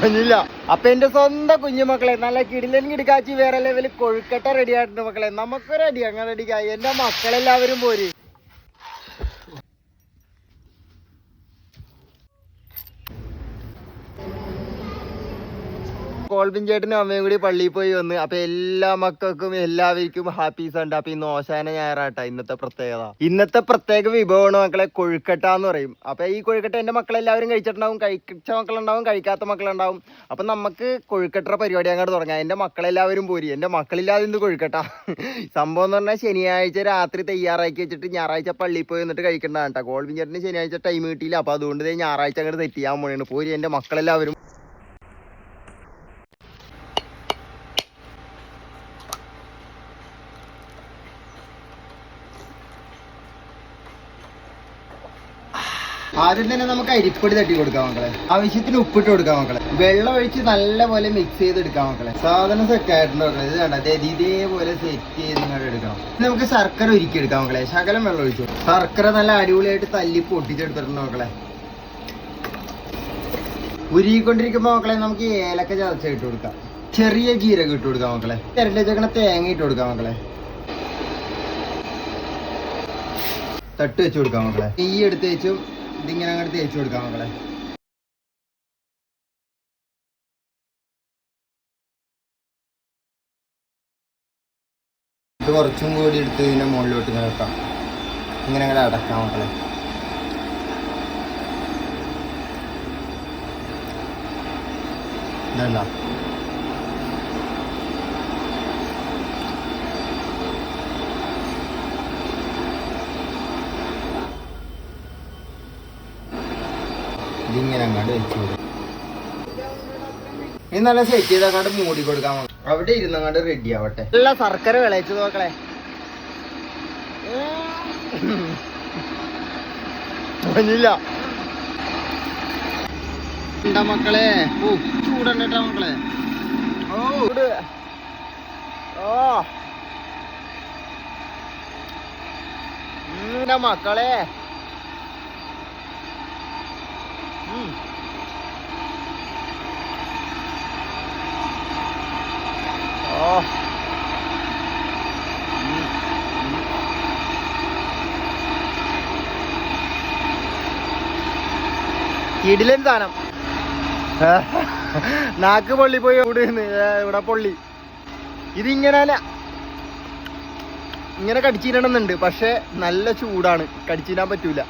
ഒന്നുമില്ല. അപ്പൊ എന്റെ സ്വന്തം കുഞ്ഞുമക്കളെ നല്ല കിടിലൻ കിടക്കാച്ചി വേറെ ലെവല് കൊഴുക്കട്ട റെഡി ആയിട്ടുണ്ട് മക്കളെ. നമുക്ക് റെഡി അങ്ങനെ റെഡിക്കായി. എന്റെ മക്കളെല്ലാവരും പോര്. കോൾബിൻ ചേട്ടനും അമ്മയും കൂടി പള്ളിയിൽ പോയി വന്ന്. അപ്പൊ എല്ലാ മക്കൾക്കും എല്ലാവർക്കും ഹാപ്പി സൺഡേ. അപ്പൊ ഇന്ന് ഓശാന ഞായറാട്ടാ ഇന്നത്തെ പ്രത്യേകത. ഇന്നത്തെ പ്രത്യേക വിഭവമാണ് മക്കളെ കൊഴുക്കട്ട എന്ന് പറയും. അപ്പൊ ഈ കൊഴുക്കട്ട എന്റെ മക്കളെല്ലാവരും കഴിച്ചിട്ടുണ്ടാവും, കഴിച്ച മക്കളുണ്ടാവും, കഴിക്കാത്ത മക്കളുണ്ടാവും. അപ്പൊ നമുക്ക് കൊഴുക്കട്ട പരിപാടി അങ്ങോട്ട് തുടങ്ങാം. എന്റെ മക്കളെല്ലാവരും പോരി. എന്റെ മക്കളില്ലാതെ ഇന്ന് കൊഴുക്കട്ട സംഭവം എന്ന് പറഞ്ഞാൽ ശനിയാഴ്ച രാത്രി തയ്യാറാക്കി വെച്ചിട്ട് ഞായറാഴ്ച പള്ളിയിൽ പോയി വന്നിട്ട് കഴിക്കേണ്ടതാണ് കേട്ടോ. കോൾബിൻ ചേട്ടന് ശനിയാഴ്ച ടൈം കിട്ടിയില്ല. അപ്പൊ അതുകൊണ്ട് ഞായറാഴ്ച അങ്ങോട്ട് സെറ്റ് ചെയ്യാൻ പോണേണ്. പോരി എന്റെ മക്കളെല്ലാവരും. ആദ്യം തന്നെ നമുക്ക് അരിപ്പൊടി തട്ടി കൊടുക്കാം മക്കളെ. ആവശ്യത്തിന് ഉപ്പിട്ട് കൊടുക്കാം മക്കളെ. വെള്ളം ഒഴിച്ച് നല്ലപോലെ മിക്സ് ചെയ്തെടുക്കാം മക്കളെ. സാധനം സെറ്റ് ആയിട്ടുണ്ട് മക്കളെ. ഇത് കണ്ടത് ഇതേപോലെ സെറ്റ് ചെയ്ത് ഇങ്ങോട്ട് എടുക്കണം. നമുക്ക് ശർക്കര ഉരുക്കി എടുക്കാം മക്കളെ. ശകലം വെള്ളം ഒഴിച്ചു. ശർക്കര നല്ല അടിപൊളിയായിട്ട് തല്ലി പൊട്ടിച്ചെടുത്തിട്ടുണ്ട് മക്കളെ. ഉരുകിക്കൊണ്ടിരിക്കുമ്പോ മക്കളെ നമുക്ക് ഏലക്ക ചതച്ച ഇട്ട് കൊടുക്കാം. ചെറിയ ജീരകം ഇട്ട് കൊടുക്കാം മക്കളെ. ചിരണ്ടി വെച്ചേക്കണ തേങ്ങ ഇട്ട് കൊടുക്കാം മക്കളെ. തട്ട് വെച്ച് കൊടുക്കാം മക്കളെ. നെയ്യ് എടുത്ത് വെച്ചും ഇതിങ്ങനെ അങ്ങോട്ട് തേച്ച് കൊടുക്കാം മക്കളെ. ഇത് കുറച്ചും കൂടി എടുത്ത് ഇതിന്റെ മുകളിലോട്ട് ഇങ്ങനെ വെക്കാം. ഇങ്ങനെ അങ്ങോട്ട് അടക്കാം മക്കളെ. ഇതല്ല ഇതിങ്ങനെ അങ്ങോട്ട് വെച്ച് കൊടുക്കും. ഇനി നല്ല സെറ്റ് ചെയ്ത് അങ്ങോട്ട് മൂടി കൊടുക്കാൻ. അവിടെ ഇരുന്നങ്ങോട്ട് റെഡി ആവട്ടെ. നല്ല ശർക്കര വിളയിച്ചു നോക്കളെ. ഒന്നുമില്ല മക്കളെ. ഓ ചൂടണ്ടാ മക്കളെ. ഓ മക്കളെ കിടിലൻ സാധനം. നാക്ക് പൊള്ളി പോയി ഇവിടെ പൊള്ളി. ഇതിങ്ങനെ ഇങ്ങനെ കടിച്ചിരണമെന്നുണ്ട്. പക്ഷെ നല്ല ചൂടാണ്, കടിച്ചിരാൻ പറ്റൂല.